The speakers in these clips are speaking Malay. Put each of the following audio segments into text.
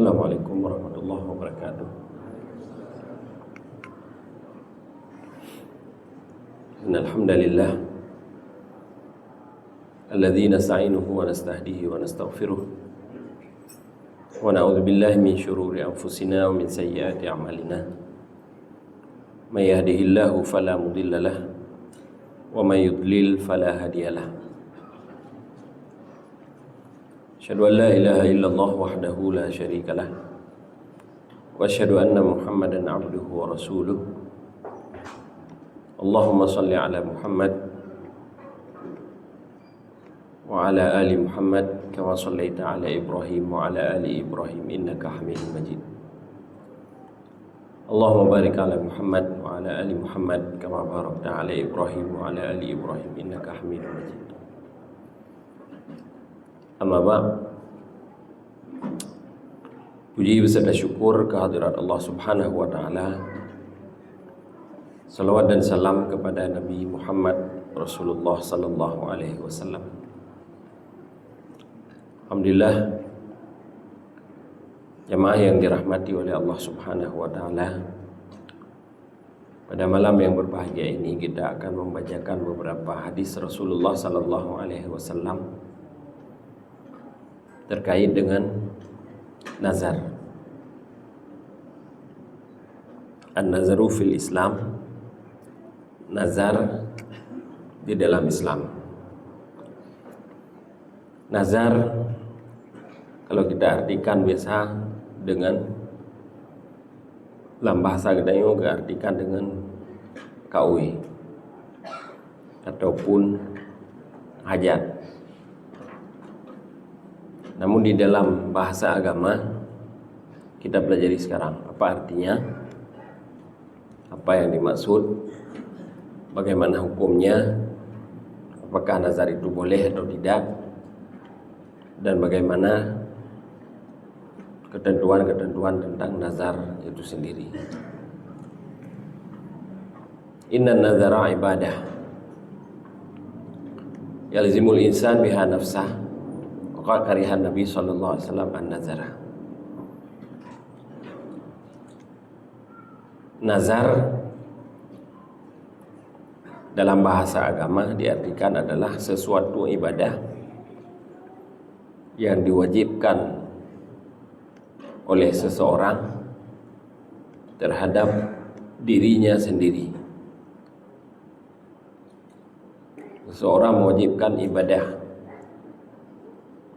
Assalamualaikum warahmatullahi wabarakatuh. Innal hamdalillah alladzi nasta'inuhu wa nastahdihi wa nastaghfiruh wa na'udzu billahi min syururi anfusina wa min sayyiati a'malina. May yahdihillahu fala mudhillalah wa may yudlil fala hadiyalah. Asyhadu an la ilaha illallah wahdahu la syarikalah wa asyhadu anna Muhammadan 'abduhu wa rasuluh. Allahumma shalli ala Muhammad wa ala ali Muhammad kama shallaita ala Ibrahim wa ala ali Ibrahim innaka Hamidum Majid. Allahumma barik ala Muhammad wa ala ali Muhammad kama barakta ala Ibrahim wa ala ali Ibrahim innaka Hamidum Majid. Amma ba'd. Puji beserta syukur kehadirat Allah Subhanahu wa taala. Salawat dan salam kepada Nabi Muhammad Rasulullah sallallahu alaihi wasallam. Alhamdulillah, jamaah yang dirahmati oleh Allah Subhanahu wa taala. Pada malam yang berbahagia ini kita akan membacakan beberapa hadis Rasulullah sallallahu alaihi wasallam terkait dengan nazar. An-nazaru fil Islam, nazar di dalam Islam. Nazar kalau kita artikan biasa dengan dalam bahasa kita juga artikan dengan KW ataupun hajat. Namun di dalam bahasa agama kita pelajari sekarang apa artinya, apa yang dimaksud, bagaimana hukumnya, apakah nazar itu boleh atau tidak, dan bagaimana ketentuan-ketentuan tentang nazar itu sendiri. Inna nazara ibadah yalzimul insan biha nafsah. Qala karihan Nabi sallallahu alaihi wasallam an-nazara. Nazar dalam bahasa agama diartikan adalah sesuatu ibadah yang diwajibkan oleh seseorang terhadap dirinya sendiri. Seseorang mewajibkan ibadah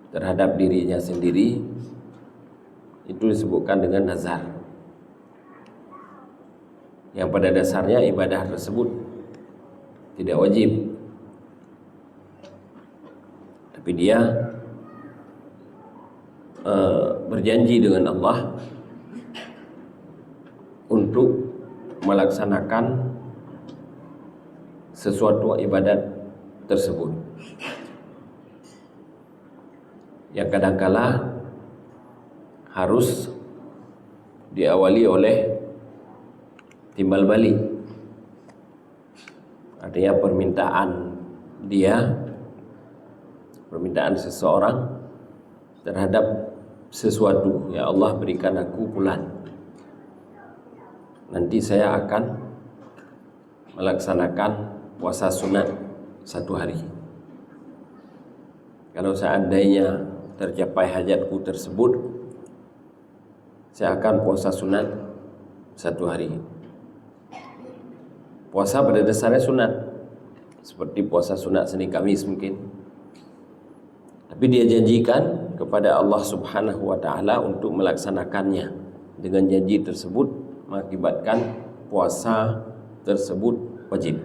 terhadap dirinya sendiri, itu disebutkan dengan nazar, yang pada dasarnya ibadah tersebut tidak wajib, tapi dia berjanji dengan Allah untuk melaksanakan sesuatu ibadat tersebut, yang kadangkala harus diawali oleh timbal balik, artinya permintaan seseorang terhadap sesuatu. Ya Allah, berikan aku bulan, nanti saya akan melaksanakan puasa sunat 1 hari. Kalau seandainya tercapai hajatku tersebut, saya akan puasa sunat 1 hari. Puasa pada dasarnya sunat, seperti puasa sunat Senin Kamis mungkin, tapi dia janjikan kepada Allah Subhanahu wa taala untuk melaksanakannya. Dengan janji tersebut mengakibatkan puasa tersebut wajib.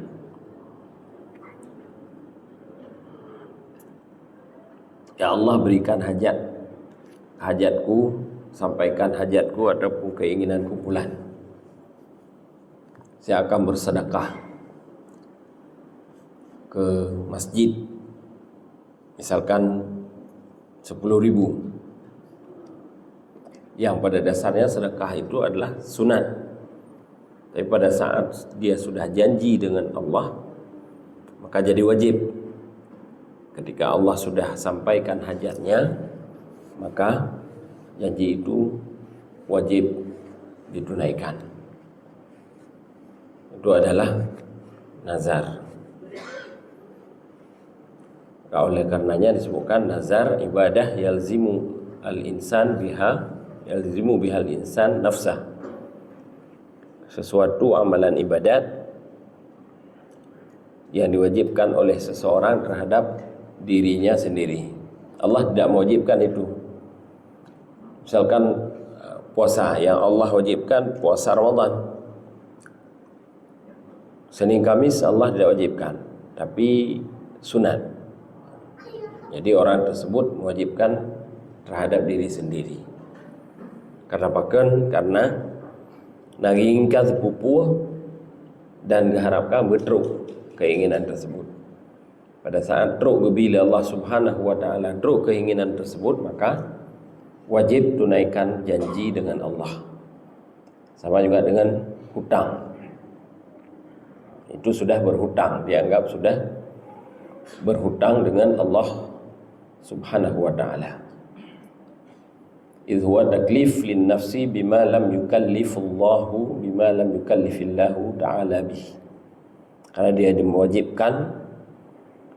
Ya Allah, berikan hajatku, sampaikan hajatku ataupun keinginanku bulan. Saya akan bersedekah ke masjid, misalkan 10.000, yang pada dasarnya sedekah itu adalah sunat. Tapi pada saat dia sudah janji dengan Allah, maka jadi wajib. Ketika Allah sudah sampaikan hajatnya, maka janji itu wajib ditunaikan. Itu adalah nazar. Oleh karenanya disebutkan nazar ibadah yalzimu al-insan biha, yalzimu bihal insan nafsah. Sesuatu amalan ibadat yang diwajibkan oleh seseorang terhadap dirinya sendiri. Allah tidak mewajibkan itu. Misalkan puasa, yang Allah wajibkan puasa Ramadan. Senin Kamis Allah tidak wajibkan, tapi sunat. Jadi orang tersebut mewajibkan terhadap diri sendiri. Kenapa? Karena nanginginkan sepupu dan diharapkan berteruk keinginan tersebut. Pada saat teruk bila Allah Subhanahu wa taala teruk keinginan tersebut, maka wajib tunaikan janji dengan Allah. Sama juga dengan hutang. Itu sudah berhutang, dianggap sudah berhutang dengan Allah Subhanahu wa ta'ala. Idh huwa taklif lin nafsi bima lam yukallifullahu bima lam yukallifillahu ta'ala bih. Karena dia mewajibkan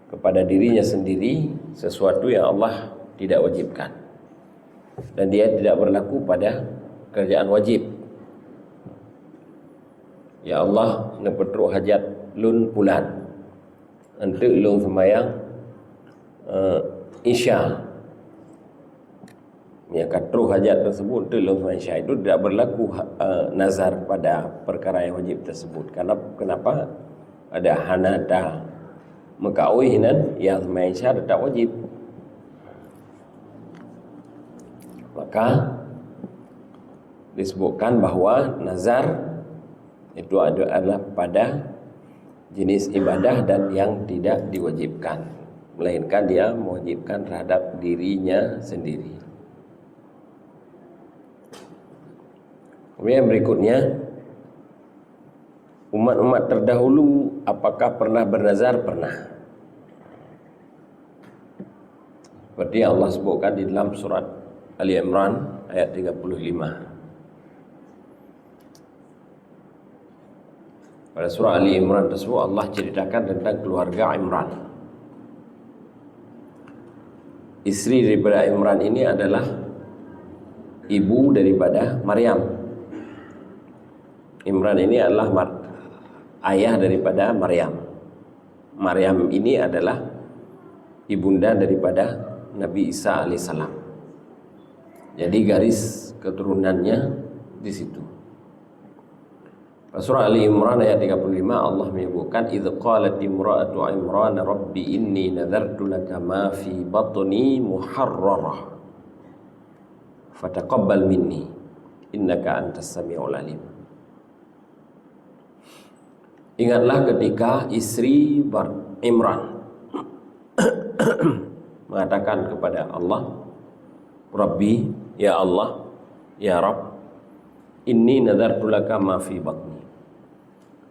kepada dirinya sendiri sesuatu yang Allah tidak wajibkan. Dan dia tidak berlaku pada kerjaan wajib. Ya Allah, nepetruk hajat lun bulan. Untuk lun sembahyang Isya, ya katruh hajat tersebut itu lum Isya, itu tidak berlaku nazar pada perkara yang wajib tersebut. Kenapa? Ada hanada mekauhinan yang Isya tetap wajib. Maka disebutkan bahwa nazar itu adalah pada jenis ibadah dan yang tidak diwajibkan, melainkan dia mewajibkan terhadap dirinya sendiri. Kemudian berikutnya, umat-umat terdahulu apakah pernah bernazar? Pernah. Seperti yang Allah sebutkan di dalam surat Ali Imran ayat 35. Pada surah Ali Imran tersebut Allah ceritakan tentang keluarga Imran. Istri daripada Imran ini adalah ibu daripada Maryam. Imran ini adalah ayah daripada Maryam. Maryam ini adalah ibunda daripada Nabi Isa alaihissalam. Jadi garis keturunannya di situ. Surah Ali Imran ayat 35 Allah menyebutkan idz qalat imra'atu Imran rabbi inni nadartu laka ma fi batni muharrarah fataqabbal minni innaka antas samiul alim. Ingatlah ketika istri Imran mengatakan kepada Allah, Rabbi, ya Allah, ya Rabb, inni nadartu laka ma fi batni.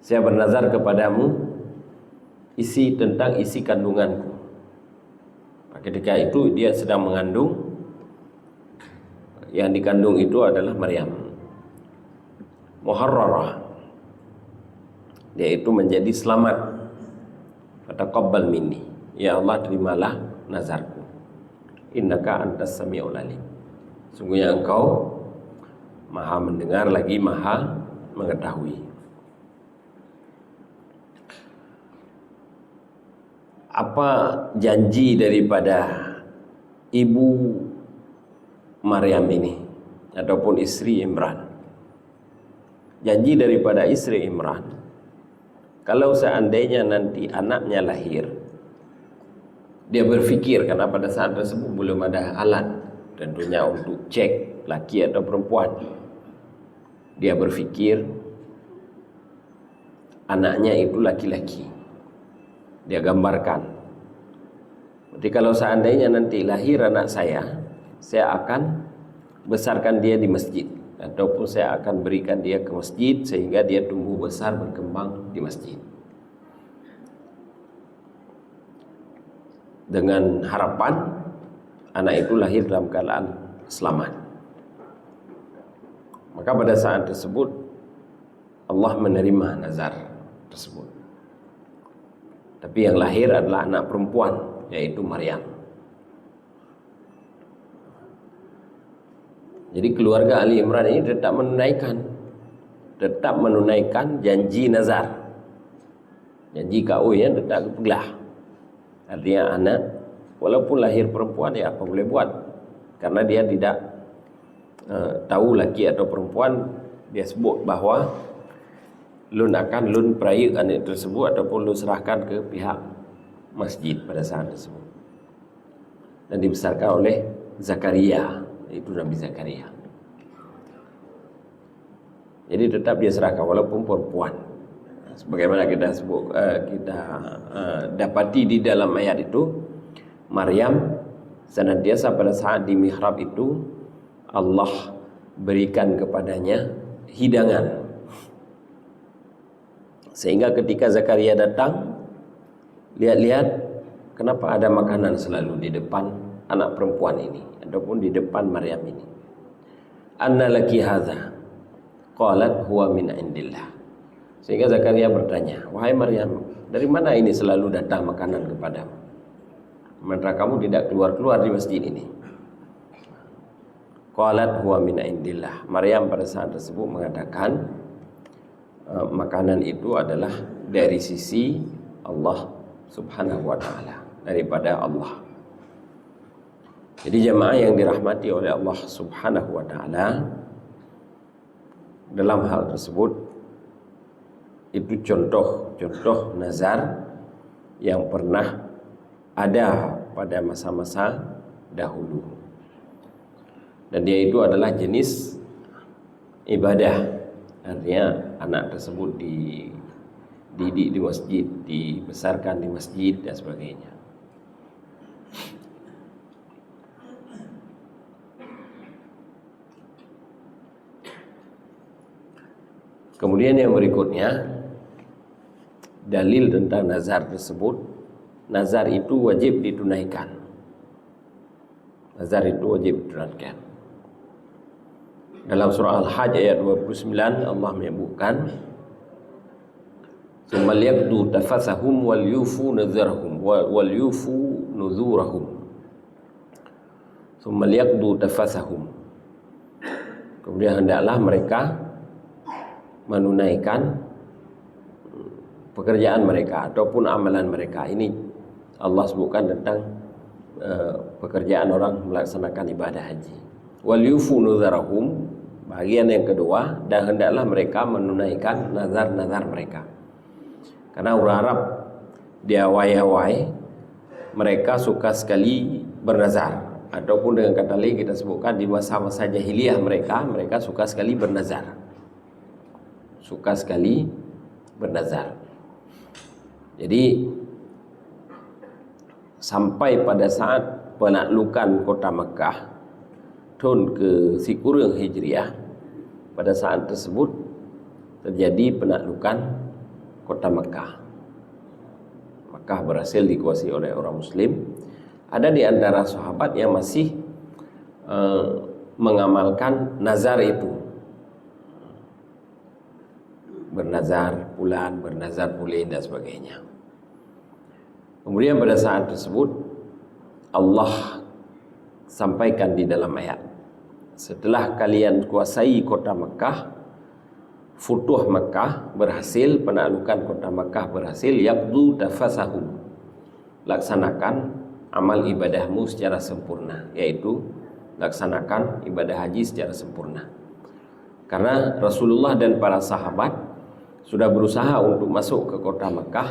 Saya bernazar kepadamu tentang isi kandunganku. Ketika itu dia sedang mengandung. Yang dikandung itu adalah Maryam. Muharrarah, yaitu menjadi selamat. Fataqabbal minni, ya Allah terimalah nazarku. Innaka antas samiul alim. Sungguhnya engkau maha mendengar lagi maha mengetahui. Apa janji daripada ibu Maryam ini ataupun istri Imran? Janji daripada istri Imran, kalau seandainya nanti anaknya lahir, dia berfikir, karena pada saat tersebut belum ada alat tentunya untuk cek laki atau perempuan. Dia berfikir anaknya itu laki-laki. Dia gambarkan, jadi kalau seandainya nanti lahir anak saya akan besarkan dia di masjid, ataupun saya akan berikan dia ke masjid sehingga dia tumbuh besar berkembang di masjid, dengan harapan anak itu lahir dalam keadaan selamat. Maka pada saat tersebut Allah menerima nazar tersebut. Tapi yang lahir adalah anak perempuan, yaitu Maryam. Jadi keluarga Ali Imran ini tetap menunaikan janji nazar, janji KO yang tetap kepelah. Artinya anak walaupun lahir perempuan, ya apa boleh buat, karena dia tidak tahu laki atau perempuan. Dia sebut bahawa lun peraya anak tersebut ataupun lun serahkan ke pihak masjid pada saat tersebut. Dan dibesarkan oleh Zakaria, itu Nabi Zakaria. Jadi tetap dia serahkan walaupun perempuan. Sebagaimana kita sebut, kita dapati di dalam ayat itu, Maryam senantiasa pada saat di mihrab itu Allah berikan kepadanya hidangan, sehingga ketika Zakaria datang, lihat-lihat kenapa ada makanan selalu di depan anak perempuan ini ataupun di depan Maryam ini. Anna laki hadza, qalat huwa min indillah. Sehingga Zakaria bertanya, wahai Maryam, dari mana ini selalu datang makanan kepadamu? Sementara kamu tidak keluar-keluar di masjid ini. Qalat huwa min indillah. Maryam pada saat tersebut mengatakan, makanan itu adalah dari sisi Allah Subhanahu wa taala, daripada Allah. Jadi jemaah yang dirahmati oleh Allah Subhanahu wa taala, dalam hal tersebut itu contoh nazar yang pernah ada pada masa-masa dahulu. Dan dia itu adalah jenis ibadah. Artinya anak tersebut dididik di masjid, dibesarkan di masjid dan sebagainya. Kemudian yang berikutnya, dalil tentang nazar tersebut. Nazar itu wajib ditunaikan. Nazar itu wajib ditunaikan. Dalam surah Al-Hajj ayat 29 Allah menyebutkan, "Tsumma liyaqdu tafathahum wal yufu nuzurahum wal yufu nuzurahum." Tsumma liyaqdu tafathahum. Kemudian hendaklah mereka menunaikan pekerjaan mereka ataupun amalan mereka. Ini Allah sebutkan tentang pekerjaan orang melaksanakan ibadah haji. Wal yufu nuzurahum, bahagian yang kedua, dan hendaklah mereka menunaikan nazar-nazar mereka. Karena orang Arab di awal-awal mereka suka sekali bernazar, ataupun dengan kata lain kita sebutkan di masa-masa jahiliyah mereka suka sekali bernazar. Suka sekali bernazar. Jadi sampai pada saat penaklukan kota Mekah tahun ke-10 Hijriah, pada saat tersebut terjadi penaklukan kota Mekah. Mekah berhasil dikuasai oleh orang Muslim. Ada di antara sahabat yang masih mengamalkan nazar itu. Bernazar bulan, bernazar bulan dan sebagainya. Kemudian pada saat tersebut Allah sampaikan di dalam ayat, setelah kalian kuasai kota Mekah, futuh Mekah berhasil, penaklukan kota Mekah berhasil, yaqdu tafasahum, laksanakan amal ibadahmu secara sempurna, yaitu laksanakan ibadah haji secara sempurna. Karena Rasulullah dan para sahabat sudah berusaha untuk masuk ke kota Mekah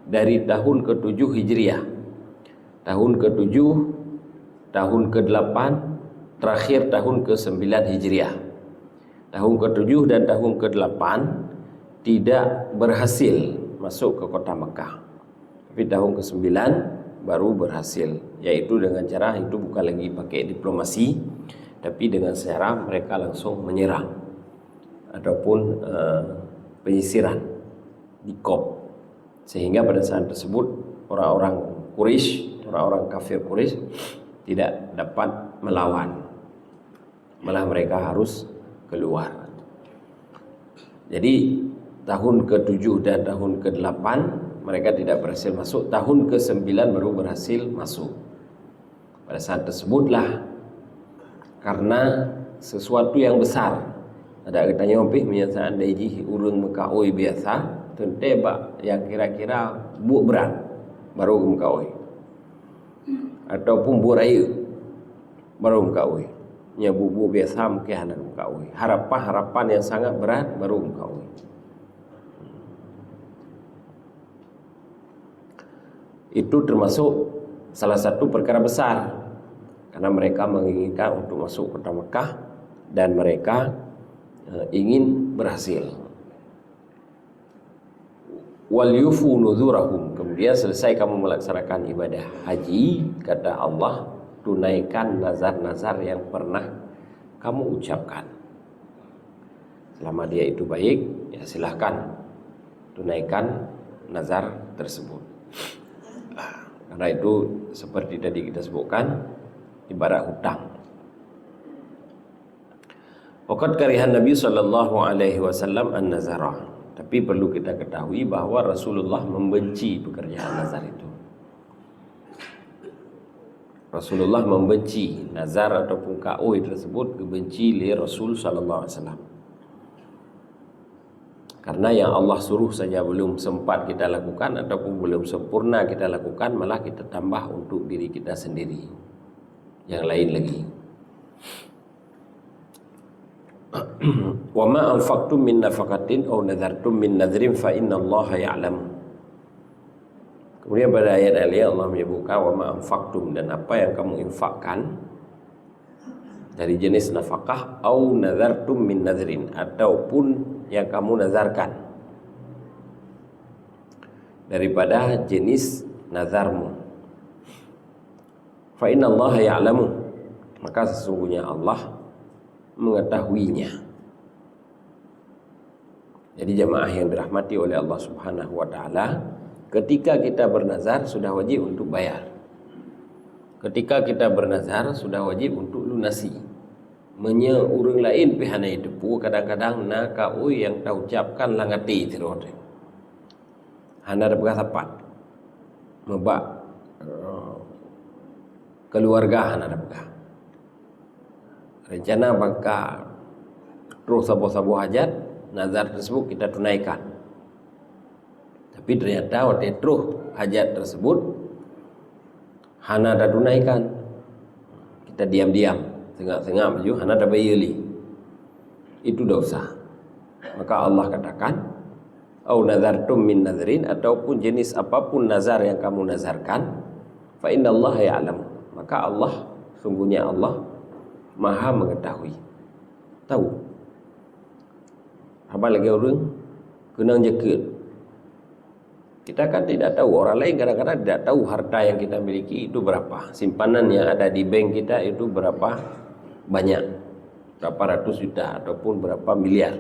dari tahun ke-7 Hijriah, tahun ke-7, tahun ke-8, terakhir tahun ke-9 Hijriah. Tahun ke-7 dan tahun ke-8 tidak berhasil masuk ke kota Mekah. Tapi tahun ke-9 baru berhasil, yaitu dengan cara itu bukan lagi pakai diplomasi, tapi dengan cara mereka langsung menyerang ataupun penyisiran di Qom. Sehingga pada saat tersebut orang-orang Quraisy, orang-orang kafir Quraisy tidak dapat melawan, malah mereka harus keluar. Jadi tahun ke-7 dan tahun ke-8 mereka tidak berhasil masuk. Tahun ke-9 baru berhasil masuk. Pada saat tersebutlah, karena sesuatu yang besar, ada katanya opih menyatakan daiji urang mekaoi biasa tenteba yang kira-kira buat berat baru mekaoi, ataupun buat raya baru mekaoi. Nya bubu biasa mungkin hendak mekaoi. Harapan yang sangat berat baru mekaoi. Itu termasuk salah satu perkara besar, karena mereka menginginkan untuk masuk kota Mekah dan mereka ingin berhasil. Wal yufu nuzurahum, kemudian selesai kamu melaksanakan ibadah haji, kata Allah, tunaikan nazar-nazar yang pernah kamu ucapkan. Selama dia itu baik, ya silahkan tunaikan nazar tersebut. Karena itu seperti tadi kita sebutkan, ibarat hutang. Waqad karihan Nabi sallallahu alaihi wasallam an-nazara. Tapi perlu kita ketahui bahawa Rasulullah membenci pekerjaan nazar itu. Rasulullah membenci nazar ataupun kaoi tersebut, dibenci oleh Rasul sallallahu alaihi wasallam. Karena yang Allah suruh saja belum sempat kita lakukan ataupun belum sempurna kita lakukan, malah kita tambah untuk diri kita sendiri. Yang lain lagi. Wa ma anfaqtum min nafaqatin aw nadartum min nadrin fa innallaha ya'lam. Kemudian pada ayat lain Allah menyebutkan wa ma anfaqtum, dan apa yang kamu infakkan dari jenis nafkah, aw nadartum min nadrin, ataupun yang kamu nazarkan daripada jenis nazarmu. Fa innallaha ya'lamu, maka sesungguhnya Allah mengetahuinya. Jadi jemaah yang dirahmati oleh Allah Subhanahu wa taala, ketika kita bernazar sudah wajib untuk bayar. Ketika kita bernazar sudah wajib untuk lunasi. Menya urang lain pihana depu kadang-kadang na kaui yang tahu ucapkan langati tirot. Hana ada berkasapat. Mebak keluarga hana ada berkah. Rencana bangka terus sabo-sabo hajat, nazar tersebut kita tunaikan. Tapi ternyata waktu terus hajat tersebut hana dah tunaikan, kita diam-diam, tengah-tengah maju, hana dah bayarli, itu dosa. Maka Allah katakan, au nazartum min nadrin, ataupun jenis apapun nazar yang kamu nazarkan, fa innallaha ya'lam, maka Allah, sungguhnya Allah Maha mengetahui, tahu. Apa lagi orang kenang jaket. Kita kan tidak tahu, orang lain kadang-kadang tidak tahu harta yang kita miliki itu berapa, simpanan yang ada di bank kita itu berapa banyak, berapa ratus juta ataupun berapa miliar.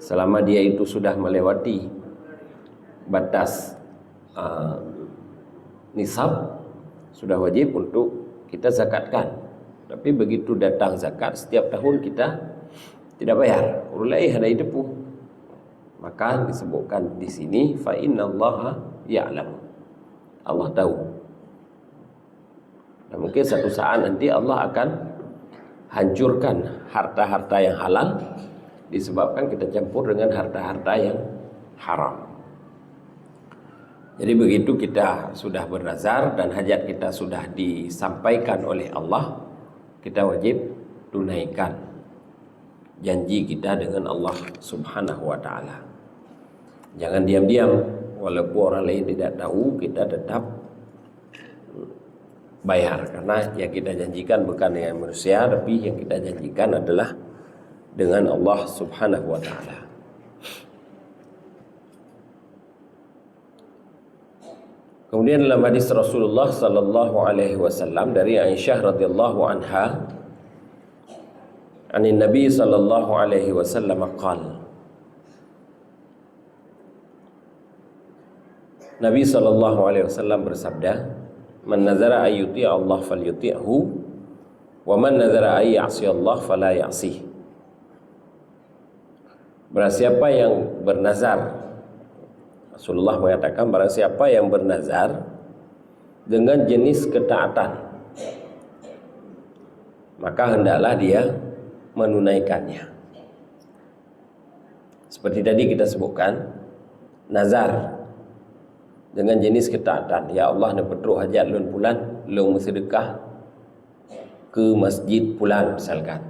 Selama dia itu sudah melewati batas nisab, sudah wajib untuk kita zakatkan. Tapi begitu datang zakat setiap tahun kita tidak bayar, ulai ada depu. Maka disebutkan di sini fa innallaha ya'lam. Allah tahu. Dan mungkin satu saat nanti Allah akan hancurkan harta-harta yang halal disebabkan kita campur dengan harta-harta yang haram. Jadi begitu kita sudah bernazar dan hajat kita sudah disampaikan oleh Allah, kita wajib tunaikan janji kita dengan Allah Subhanahu wa taala. Jangan diam-diam, walaupun orang lain tidak tahu, kita tetap bayar, karena yang kita janjikan bukan dengan manusia, tapi yang kita janjikan adalah dengan Allah Subhanahu wa taala. Kemudian dalam hadis Rasulullah sallallahu alaihi wasallam dari Aisyah radhiyallahu anha, anin Nabi sallallahu alaihi wasallam qala, Nabi sallallahu alaihi wasallam bersabda, man nazara ayyuti Allah falyuti'hu wa man nazara ay ya'si Allah fala ya'sih. Barang siapa yang bernazar, Rasulullah mengatakan barang siapa yang bernazar dengan jenis ketaatan, maka hendaklah dia menunaikannya. Seperti tadi kita sebutkan, nazar dengan jenis ketaatan. Ya Allah, nak petruk hajat lun pulan, lun bersedekah ke masjid pulan misalkan.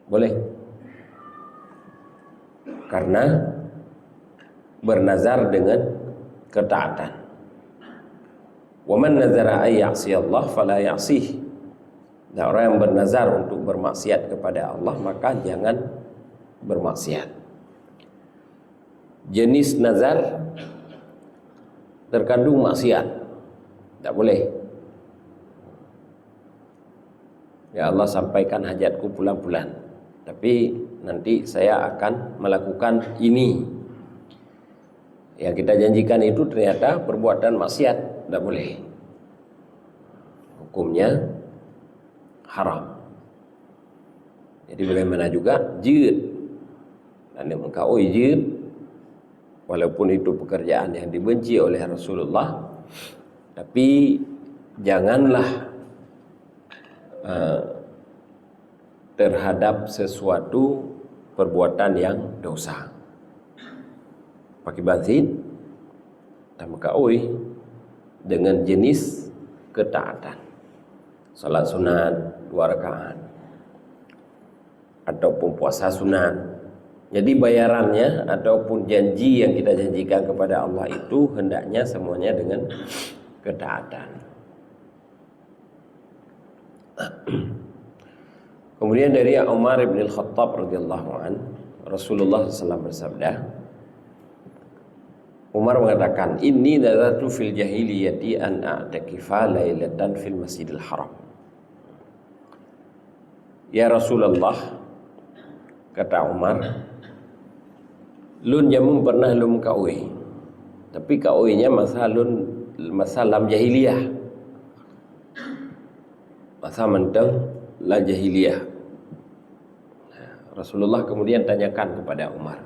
Boleh. Karena bernazar dengan ketaatan. Wa man nazara ay ya'si Allah fala ya'sih. Dan orang yang bernazar untuk bermaksiat kepada Allah, maka jangan bermaksiat. Jenis nazar terkandung maksiat, tak boleh. Ya Allah, sampaikan hajatku bulan-bulan, tapi nanti saya akan melakukan ini. Yang kita janjikan itu ternyata perbuatan maksiat, tak boleh. Hukumnya haram. Jadi bagaimana juga jid, dan engkau jid, walaupun itu pekerjaan yang dibenci oleh Rasulullah, tapi janganlah terhadap sesuatu perbuatan yang dosa. Pakai bansin dan mengkaui dengan jenis ketaatan. Salat sunat 2 rakaat ataupun puasa sunat. Jadi bayarannya ataupun janji yang kita janjikan kepada Allah itu hendaknya semuanya dengan ketaatan. Kemudian dari Umar bin Al-Khattab radhiyallahu an, Rasulullah SAW bersabda, Umar mengatakan, inni nazartu fil jahiliyati an a'takifa lailatan fil Masjidil Haram. Ya Rasulullah, kata Umar, lun jamun pernah lun kaui, tapi kauinya masa lam jahiliyah, masa menteng la jahiliyah. Rasulullah kemudian tanyakan kepada Umar,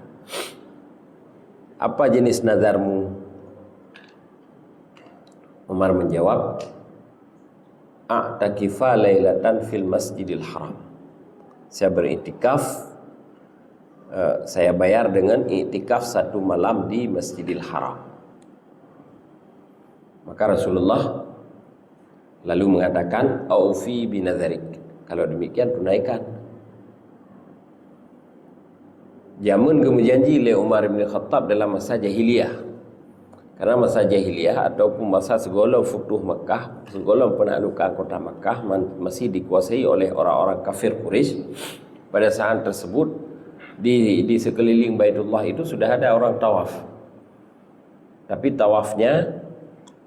apa jenis nazarmu? Umar menjawab, a'takifa lailatan fil Masjidil Haram. Saya beriktikaf, saya bayar dengan iktikaf 1 malam di Masjidil Haram. Maka Rasulullah lalu mengatakan, aufi binadharik. Kalau demikian tunaikan. Jamun kemujanji oleh Umar bin Khattab dalam masa jahiliyah. Karena masa jahiliyah ataupun masa segolong futuh Mekah, segolong penaklukan kota Mekah masih dikuasai oleh orang-orang kafir Quraisy. Pada saat tersebut di sekeliling Baitullah itu sudah ada orang tawaf. Tapi tawafnya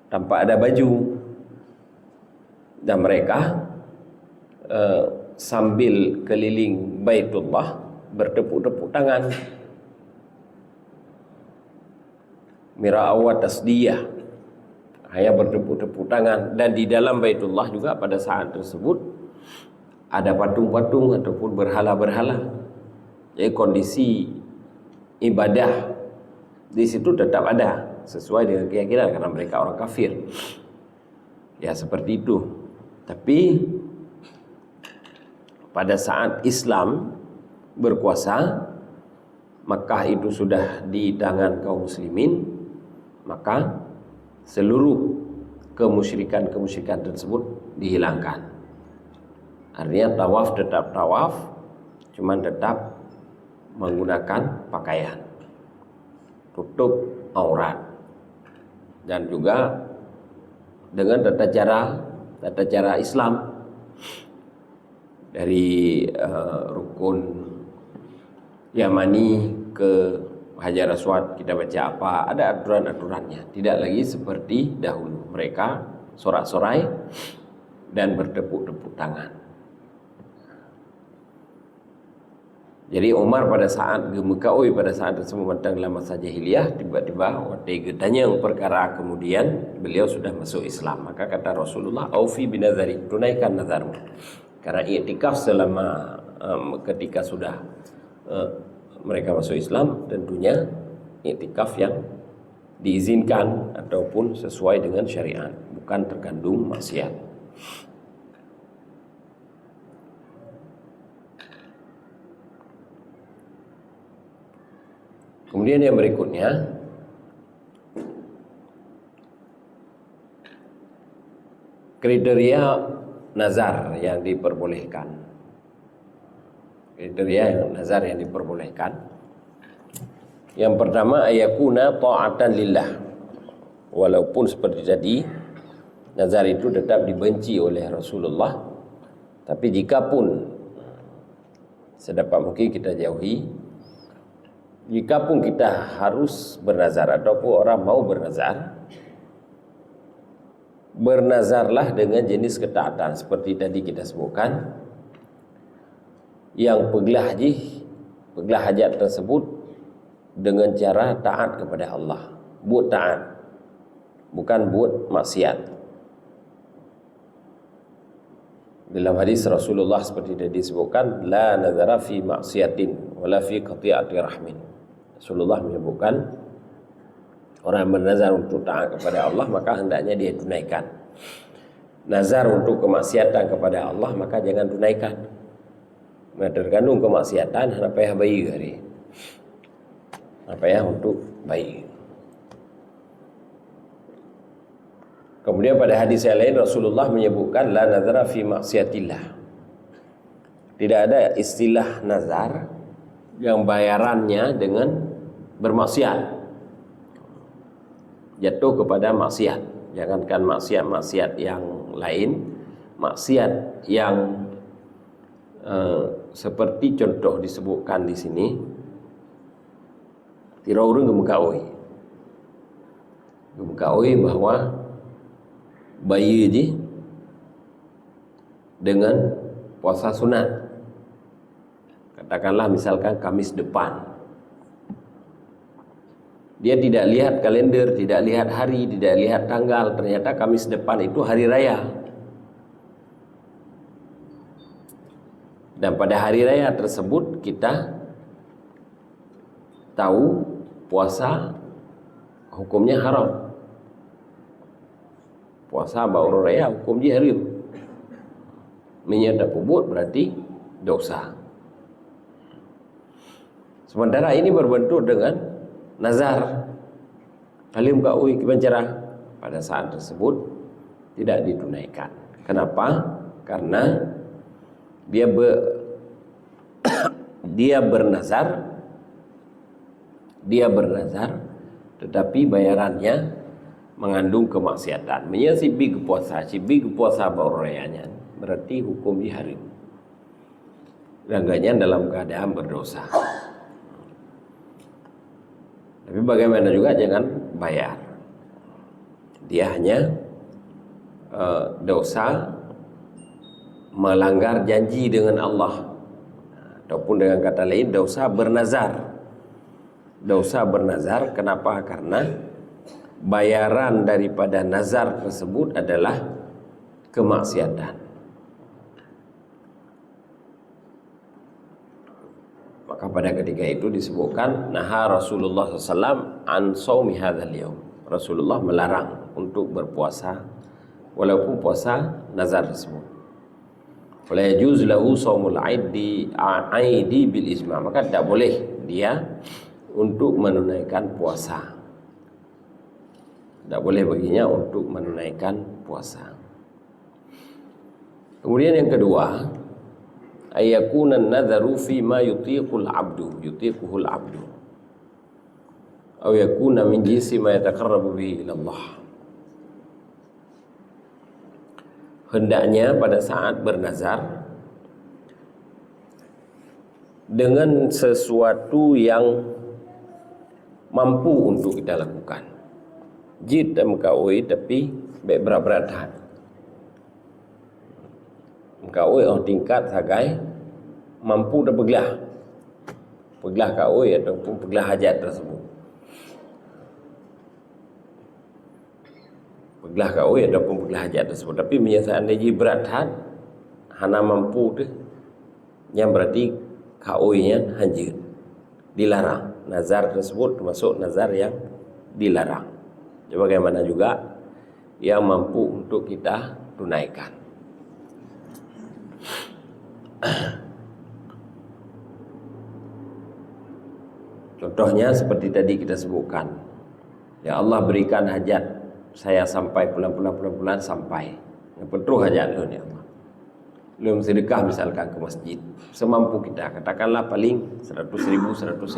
tanpa ada baju. Dan mereka sambil keliling Baitullah bertepuk-tepuk tangan, mira'awat tasdiyah, hanya bertepuk-tepuk tangan. Dan di dalam Baitullah juga pada saat tersebut ada patung-patung ataupun berhala-berhala. Jadi kondisi ibadah di situ tetap ada sesuai dengan keyakinan, karena mereka orang kafir. Ya seperti itu. Tapi pada saat Islam berkuasa, Makkah itu sudah di tangan kaum muslimin, maka seluruh kemusyrikan tersebut dihilangkan. Artinya tawaf tetap tawaf, cuman tetap menggunakan pakaian tutup aurat, dan juga dengan tata cara Islam. Dari rukun Yamani ke Hajar Aswad kita baca apa, ada aturan-aturannya. Tidak lagi seperti dahulu, mereka sorak-sorai dan bertepuk-tepuk tangan. Jadi Umar pada saat gemekaui pada saat tersebut dalam masa jahiliyah, tiba-tiba waktu tanya perkara, kemudian beliau sudah masuk Islam. Maka kata Rasulullah, aufi binazari, tunaikan nazarmu. Karena i'tikaf selama ketika sudah mereka masuk Islam, tentunya iktikaf yang diizinkan ataupun sesuai dengan syariat, bukan terkandung maksiat. Kemudian yang berikutnya, kriteria nazar yang diperbolehkan. Kriteria yang nazar yang diperbolehkan. Yang pertama, ayakuna ta'atan lillah. Walaupun seperti tadi, nazar itu tetap dibenci oleh Rasulullah, tapi jikapun sedapat mungkin kita jauhi, jikapun kita harus bernazar ataupun orang mau bernazar, bernazarlah dengan jenis ketaatan seperti tadi kita sebutkan, yang peglah hajat tersebut dengan cara taat kepada Allah, buat taat, bukan buat maksiat. Dalam hadis Rasulullah seperti tadi disebutkan, la nazara fi maksiatin wala fi qati'ati rahmin. Rasulullah menyebutkan, orang yang bernazar untuk taat kepada Allah maka hendaknya dia tunaikan. Nazar untuk kemaksiatan kepada Allah maka jangan tunaikan. Nah, terkandung kemaksiatan, apa yang bayi hari, apa yang untuk bayi. Kemudian pada hadis yang lain Rasulullah menyebutkan la nazara fi maksiatillah. Tidak ada istilah nazar yang bayarannya dengan bermaksiat, jatuh kepada maksiat. Jangankan maksiat-maksiat yang lain, maksiat yang seperti contoh disebutkan di sini, tirau-urung gemekaoi bahwa bayi ini dengan puasa sunat, katakanlah misalkan Kamis depan, dia tidak lihat kalender, tidak lihat hari, tidak lihat tanggal, ternyata Kamis depan itu hari raya. Dan pada hari raya tersebut kita tahu puasa hukumnya haram. Puasa baru raya hukumnya haram. Menyadap pubut berarti dosa. Sementara ini berbentuk dengan nazar. Halim ka'ui kibancara, pada saat tersebut tidak ditunaikan. Kenapa? Karena dia bernazar tetapi bayarannya mengandung kemaksiatan. Menyisibi kepuasa baru rayanya, berarti hukum diharim. Rangganya dalam keadaan berdosa. Tapi bagaimana juga jangan bayar. Dia hanya dosa melanggar janji dengan Allah, ataupun dengan kata lain dosa bernazar. Dosa bernazar, kenapa? Karena bayaran daripada nazar tersebut adalah kemaksiatan. Maka pada ketika itu disebutkan naha Rasulullah SAW an shaumi hadzal yaum. Rasulullah melarang untuk berpuasa walaupun puasa nazar tersebut. Wala yajuz lahu shaumul aidi bil ijma'. Maka tidak boleh dia untuk menunaikan puasa. Tidak boleh baginya untuk menunaikan puasa. Kemudian yang kedua, ayakuna an-nadharu fi ma yutiquhul 'abdu aw yakuna min jinsi ma yataqarrabu bihi ila Allah. Hendaknya pada saat bernazar dengan sesuatu yang mampu untuk kita lakukan. Jid dan mengkawai tapi baik berat-beratan. Mengkawai orang tingkat sagai mampu dan peglah kawai ataupun peglah hajat tersebut. Peglah kawai ataupun peglah hajat tersebut. Tapi seandainya berat had, hana mampu tu, yang berarti kawainya hanjir. dilarang. Nazar tersebut termasuk nazar yang dilarang. Bagaimana juga yang mampu untuk kita tunaikan. Contohnya seperti tadi kita sebutkan, ya Allah berikan hajat saya sampai bulan-bulan sampai. Yang penuh hajat lu ya Allah. Belum sedekah misalkan ke masjid, semampu kita, katakanlah paling 100.000.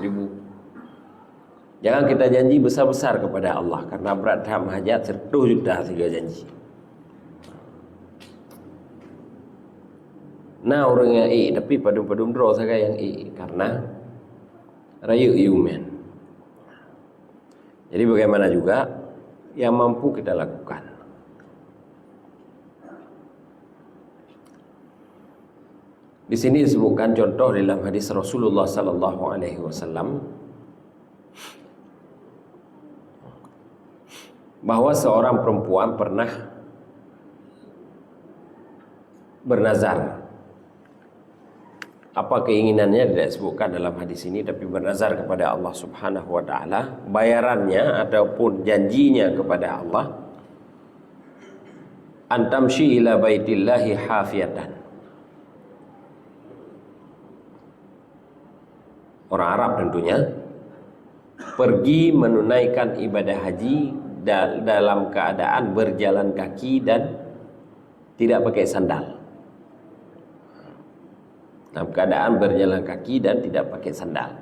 Jangan kita janji besar-besar kepada Allah, karena berat dalam hajat 100 juta tiga janji. Nah orang yang tapi padum-padum draw saya yang karena rayu iumen. Jadi bagaimana juga yang mampu kita lakukan. Di sini disebutkan contoh dalam hadis Rasulullah sallallahu alaihi wasallam bahwa seorang perempuan pernah bernazar. Apa keinginannya tidak disebutkan dalam hadis ini, tapi bernazar kepada Allah Subhanahu wa taala, bayarannya ataupun janjinya kepada Allah, antamshi ila baitillahi hafiyatan. Orang Arab tentunya, pergi menunaikan ibadah haji dalam keadaan berjalan kaki dan tidak pakai sandal. Dalam keadaan berjalan kaki dan tidak pakai sandal.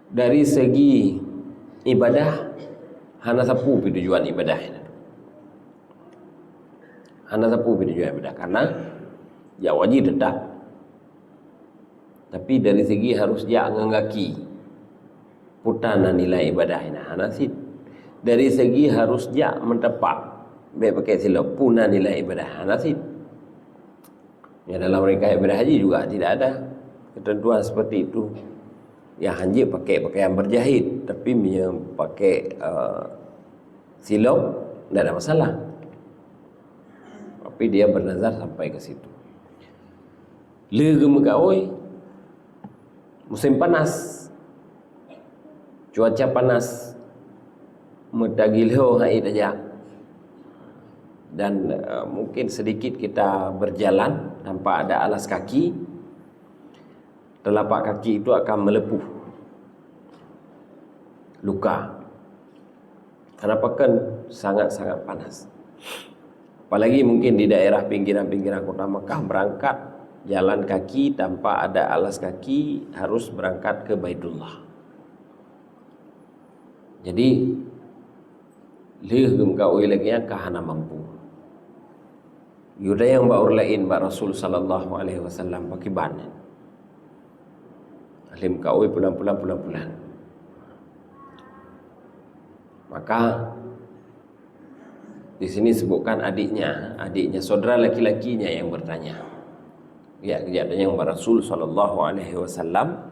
Dari segi ibadah, hana sapu tujuan ibadah. Hana sapu tujuan ibadah karena ya wajib tetap. Tapi dari segi harus dia ngangaki putana nilai ibadah ini hanasid. Dari segi harus dia mentepak baik pakai silap puna nilai ibadah hanasid. Ya dalam mereka ibadah haji juga tidak ada ketentuan seperti itu. Yang haji pakai pakaian berjahit, tapi pakai silap tidak ada masalah. Tapi dia bernazar sampai ke situ. Legem kawoi musim panas, cuaca panas, medagilho haid aja, dan mungkin sedikit kita berjalan tanpa ada alas kaki, telapak kaki itu akan melepuh, luka. Kenapa kan sangat-sangat panas. Apalagi mungkin di daerah pinggiran-pinggiran kota Mekah berangkat jalan kaki tanpa ada alas kaki, harus berangkat ke Baitullah. Jadi lehum kau lagi yang kahana mampu. Yuda yang baur lain mbak Rasul sallallahu alaihi wasallam pakai ban. Alim kau bulan-bulan. Maka di sini sebutkan adiknya saudara laki-lakinya yang bertanya. Ya, kejadian yang Rasul sallallahu alaihi wasallam,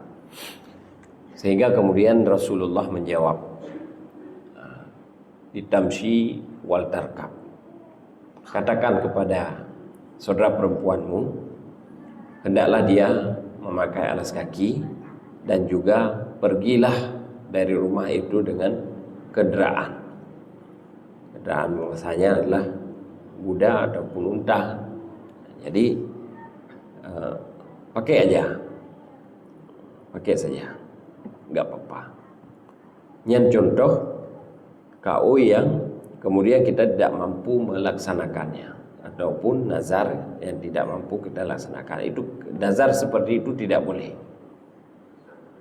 sehingga kemudian Rasulullah menjawab, ditamshi wal tarkab. Katakan kepada saudara perempuanmu, hendaklah dia memakai alas kaki dan juga pergilah dari rumah itu dengan kendaraan. Kendaraan biasanya adalah kuda ataupun unta. Jadi pakai saja, nggak apa-apa. Yang contoh kau yang kemudian kita tidak mampu melaksanakannya, ataupun nazar yang tidak mampu kita laksanakan, itu nazar seperti itu tidak boleh.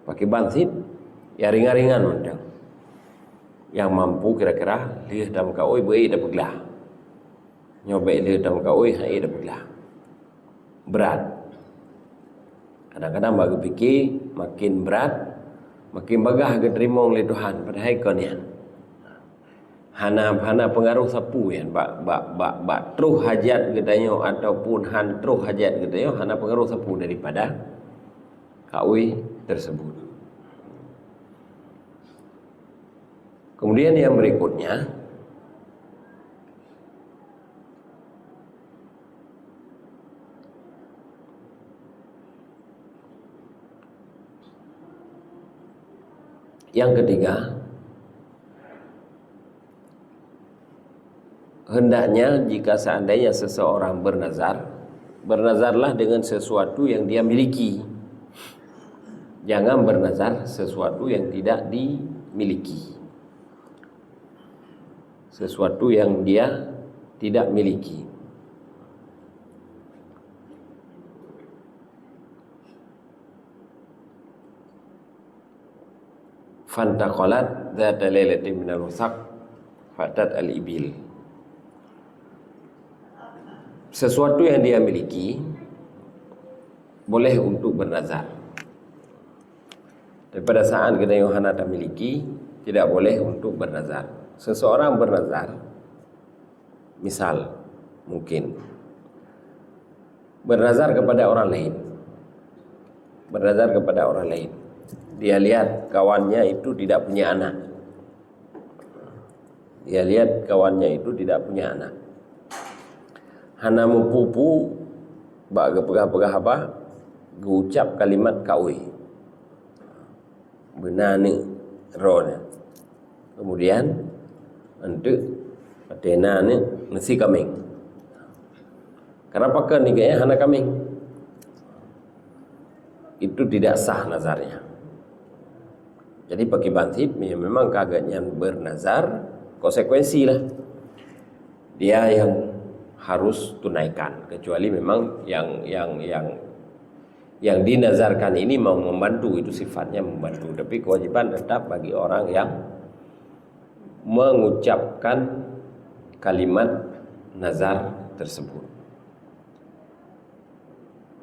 Pakai bansit ya ringan-ringan mendang. Yang mampu kira-kira lihat dalam kau boleh dah peglah. Nyoba lihat dalam kau hai dah peglah. Berat. Kadang-kadang bagi fikir makin berat, makin bagah ke terima oleh Tuhan padahal konian. Hana pengaruh sapu ya, bak truh hajat gedanyo ataupun han truh hajat gedanyo, hana pengaruh sapu daripada kaui tersebut. Kemudian yang berikutnya, Yang ketiga, hendaknya jika seandainya seseorang bernazar, bernazarlah dengan sesuatu yang dia miliki. Jangan bernazar sesuatu yang tidak dimiliki. Sesuatu yang dia tidak miliki. Fantaqalat dzata lailatin minal wasaq fatat al-ibil. Sesuatu yang dia miliki boleh untuk bernazar. Tapi pada saat kita Yohana tak miliki, tidak boleh untuk bernazar. Seseorang bernazar, misal mungkin bernazar kepada orang lain. Bernazar kepada orang lain. Dia lihat kawannya itu tidak punya anak. Dia lihat kawannya itu tidak punya anak. Hana mupupu bak pegah-pegah apa? Gucap kalimat kaui. Benar ni rohnya. Kemudian untuk patena ni nasi kambing. Kenapa kan ni kayaknya hana kambing? Itu tidak sah nazarnya. Jadi bagi bantip memang kagetnya bernazar, konsekuensi lah. Dia yang harus tunaikan, kecuali memang yang dinazarkan ini mau membantu, itu sifatnya membantu. Tapi kewajiban tetap bagi orang yang mengucapkan kalimat nazar tersebut.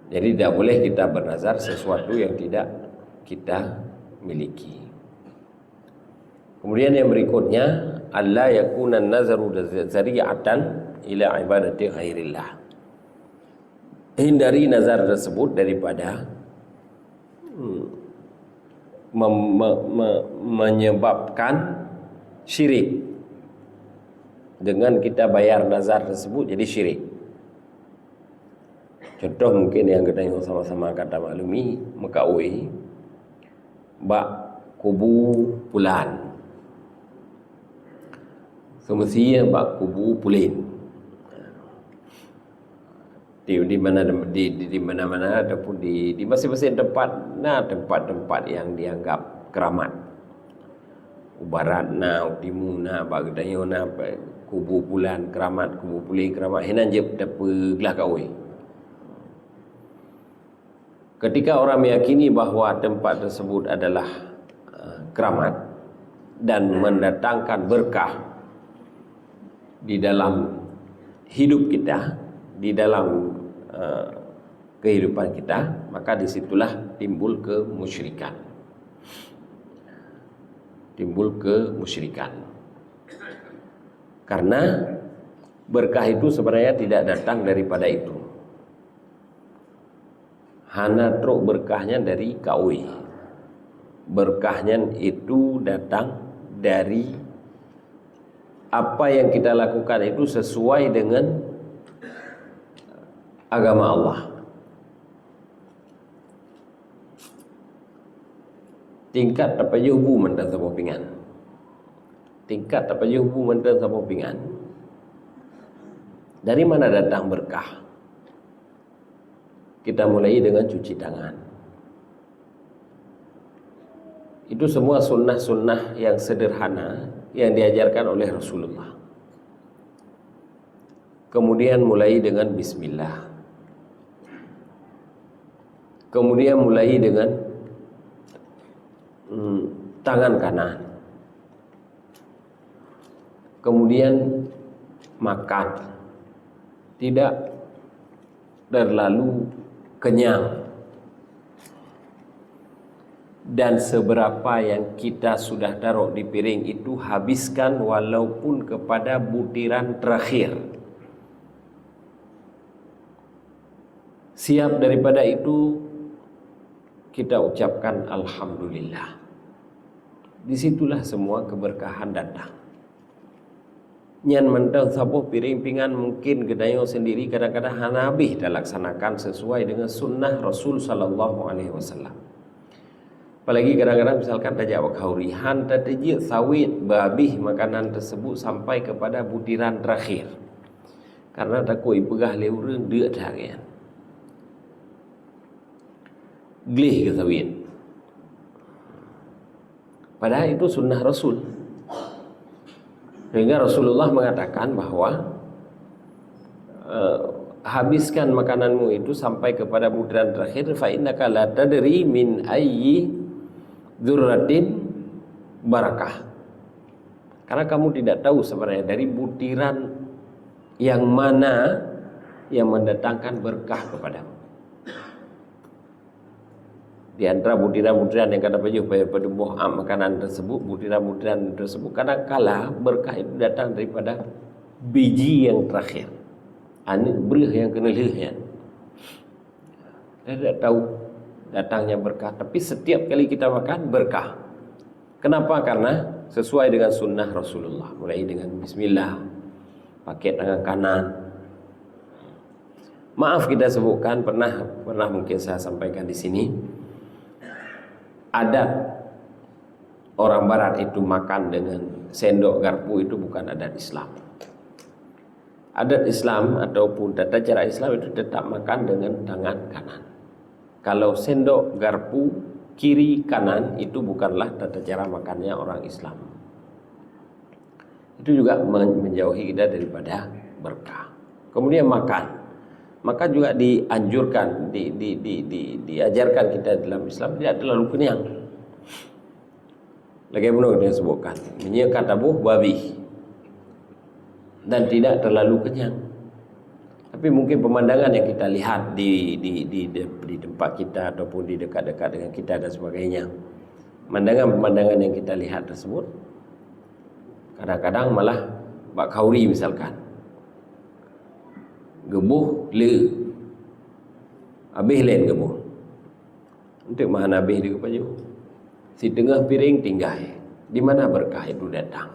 Jadi tidak boleh kita bernazar sesuatu yang tidak kita miliki. Kemudian yang berikutnya, alla yakuna nazaru zari'atan ila ibadati ghairillah. Hindari nazar tersebut daripada menyebabkan syirik. Dengan kita bayar nazar tersebut jadi syirik. Contoh mungkin yang kita tengok sama-sama kata maklumi, mekaui bak kubu pulan. Semestinya bak kubu pulin. Di mana-mana ataupun di masing-masing tempat yang dianggap keramat. Barat na, timur na, bagdayo na, kubu bulan keramat, kubu pulin keramat, henan je terpegelah kaui. Ketika orang meyakini bahawa tempat tersebut adalah keramat dan mendatangkan berkah di dalam hidup kita, di dalam kehidupan kita, maka disitulah timbul kemusyrikan. Timbul kemusyrikan. Karena berkah itu sebenarnya tidak datang daripada itu. Hana truk berkahnya dari kaui. Berkahnya itu datang dari apa yang kita lakukan itu sesuai dengan agama Allah. Tingkat tapajubu mentan sama pingan. Tingkat tapajubu mentan sama pingan. Dari mana datang berkah? Kita mulai dengan cuci tangan. Itu semua sunnah-sunnah yang sederhana yang diajarkan oleh Rasulullah. Kemudian mulai dengan bismillah. Kemudian mulai dengan tangan kanan. Kemudian makan. Tidak terlalu kenyang. Dan seberapa yang kita sudah taruh di piring itu habiskan walaupun kepada butiran terakhir. Siap daripada itu kita ucapkan alhamdulillah. Disitulah semua keberkahan datang. Nyan mentang sabuh piring pingan mungkin gedayo sendiri kadang-kadang habis dilaksanakan sesuai dengan sunnah Rasul sallallahu alaihi wasallam. Apalagi kadang-kadang misalkan tajak wakhauri, hanta tajik sawit babih makanan tersebut sampai kepada butiran terakhir. Karena takut ipegah leurun dia harian. Glih ke sawit. Padahal itu sunnah Rasul. Sehingga Rasulullah mengatakan bahwa habiskan makananmu itu sampai kepada butiran terakhir, fa innaka la tadri min ayyi dzurratin barakah. Karena kamu tidak tahu sebenarnya dari butiran yang mana yang mendatangkan berkah kepadamu. Di antara butiran-butiran yang kata baju pada buah makanan tersebut, butiran-butiran tersebut kadang-kala berkah itu datang daripada biji yang terakhir. Ini berih yang kena lihat. Saya tidak tahu datangnya berkah, tapi setiap kali kita makan berkah. Kenapa? Karena sesuai dengan sunnah Rasulullah. Mulai dengan bismillah, pakai tangan kanan. Maaf kita sebutkan, pernah mungkin saya sampaikan di sini. Adat orang barat itu makan dengan sendok garpu itu bukan adat Islam. Adat Islam ataupun tata cara Islam itu tetap makan dengan tangan kanan. Kalau sendok garpu kiri kanan itu bukanlah tata cara makannya orang Islam. Itu juga menjauhi kita daripada berkah. Kemudian makan. Maka juga dianjurkan, diajarkan kita dalam Islam tidak terlalu kenyang. Bagaimana dia sebutkan, menyekat tabuh babi dan tidak terlalu kenyang. Tapi mungkin pemandangan yang kita lihat di tempat kita ataupun di dekat-dekat dengan kita dan sebagainya, pemandangan yang kita lihat tersebut kadang-kadang malah bak kauri misalkan. Gebuh le habis lain gebuh untuk mana habis dia kepada si tengah piring tinggal di mana berkah itu datang.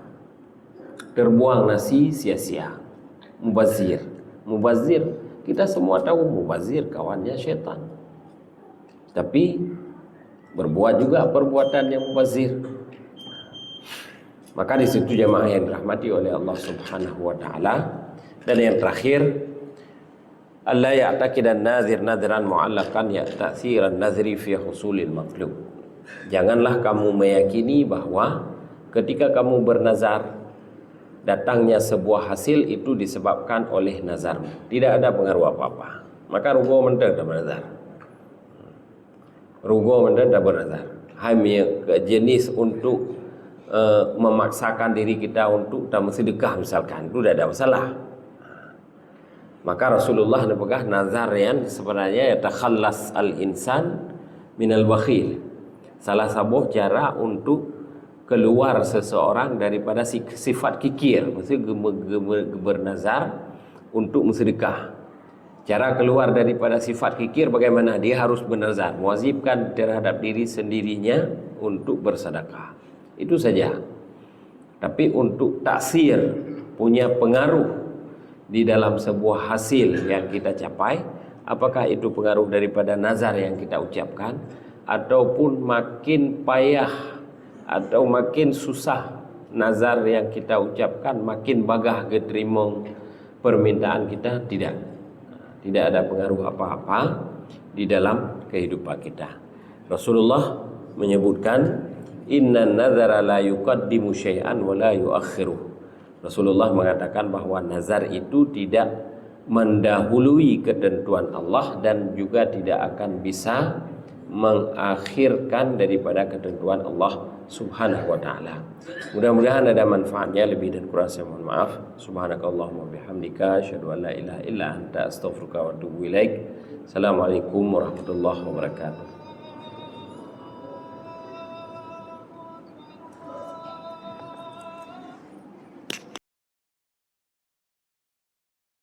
Terbuang nasi sia-sia. Mubazir kita semua tahu mubazir kawannya syaitan, tapi berbuat juga perbuatan yang mubazir. Maka di situ jemaah yang dirahmati oleh Allah Subhanahu wa taala. Dan yang terakhir, Allah ya'taqidan nazir nadran mu'allaqan ya ta'thiran nazri fi husulil matlub. Janganlah kamu meyakini bahwa ketika kamu bernazar datangnya sebuah hasil itu disebabkan oleh nazarmu. Tidak ada pengaruh apa-apa. Maka rugo mentah tak bernazar. Rugo mentah tak bernazar. Hanya jenis untuk memaksakan diri kita untuk tak sedekah misalkan, itu tidak ada masalah. Maka Rasulullah nepegah nazar yang sebenarnya yatakhallas al-insan minal bakhil. Salah satu cara untuk keluar seseorang daripada sifat kikir, maksudnya bernazar untuk bersedekah. Cara keluar daripada sifat kikir bagaimana? Dia harus bernazar, mewajibkan terhadap diri sendirinya untuk bersedekah. Itu saja. Tapi untuk taksir, punya pengaruh di dalam sebuah hasil yang kita capai, apakah itu pengaruh daripada nazar yang kita ucapkan, ataupun makin payah atau makin susah nazar yang kita ucapkan, makin bagah keterima permintaan kita, tidak ada pengaruh apa-apa di dalam kehidupan kita. Rasulullah menyebutkan, inna nazara la yuqaddimu syai'an wa la yuakhiruh. Rasulullah mengatakan bahwa nazar itu tidak mendahului ketentuan Allah dan juga tidak akan bisa mengakhirkan daripada ketentuan Allah Subhanahu wa taala. Mudah-mudahan ada manfaatnya. Lebih dan kurang saya mohon maaf. Subhanakallahumma bihamdika asyhadu an la ilaha illa anta astaghfiruka wa atubu ilaik. Assalamualaikum warahmatullahi wabarakatuh.